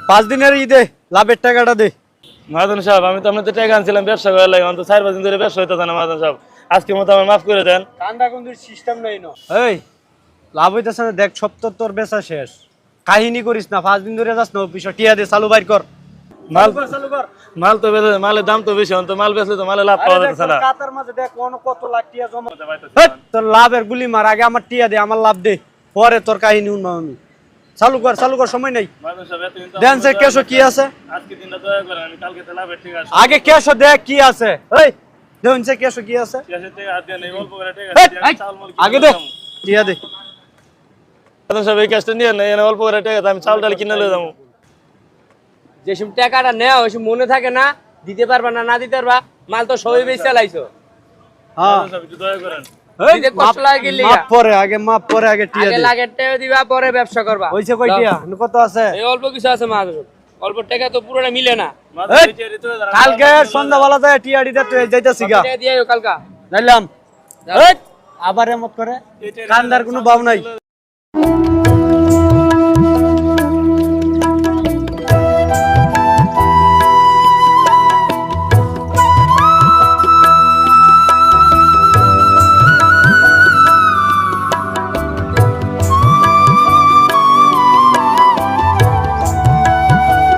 5 দিনের ঈদে লাভের টাকাটা দে। মাহাজন সাহেব আমি তো আপনাদের টাকা আনছিলাম ব্যবসা করার লাগে, অন্তত 4-5 দিন ধরে ব্যবসা হইতেছে না মাহাজন সাহেব, আজকের মতো আমার মাফ করে দেন। কান্দা কুন্দির সিস্টেম নাই না। এই লাভ হইতেছে না, দেখ সপ্তাহ তোর বেচা শেষ, কাহিনী করিস না, 5 দিন ধরে যাস না অফিসে, টিয়া দে, চালু বাইর কর। মাল চালু কর। মাল তো বেচে, মালের দাম তো বেশি, অন্তত মাল বেচলে তো মালে লাভ পাওয়া যাচ্ছে না। কাতার মাঝে দেখ কত লাখ টিয়া জমা। তোর লাভের গুলি মার, আগে আমার টিয়া দে, আমার লাভ দে, পরে তোর কাহিনী শুনবো আমি। চালু কর, সময় নাই। মাহাজন সাহেব এতদিন তো দেন সে কেশো কি আছে, আজকে দিনটা দয়া করেন, আমি কালকে তো লাভের ঠিক আছে। আগে কেশো দেখ কি আছে। এই দেন সে কেশো কি আছে, ক্যাশের থেকে হাত দিয়ে নেই, অল্প করে টাকা এই, দিয়ে এই, চাল মাল আগে দে টিয়া দে। মাহাজন সাহেব এই ক্যাশটা নিয়ে নেই, অল্প করে টাকা দিয়ে আমি চাল ডাল কিনে লয়ে যাবো। যেসব টাকাটা নেওয়া ওইসব মনে থাকে না, দিতে পারবা না দিতে পারবা, মাল তো সবই বেশি চালাইছো। হ্যাঁ মাহাজন সাহেব একটু দয়া করেন। এই, দিতে কষ্ট লাগে কি লিগা? মাপ পরে আগে টিয়া আগে দে। লাগের টাকা দিবা, পরে ব্যবসা করবা। হইছে কয় টিয়া কত আছে? এই অল্প কিছু আছে মাঝে, অল্প টাকা তো পুরোটা মিলে না। মাহাজন এই, সাহেব টিয়া দিতে হবে, কালকে সন্ধ্যাবেলা যায় টিয়া দিতে তুই যাইতাছি গা, টাকা দিয়ে আইও কালকা। যাইলাম। এই, আবার এমত করে কান্দার কোনো ভাব নাই।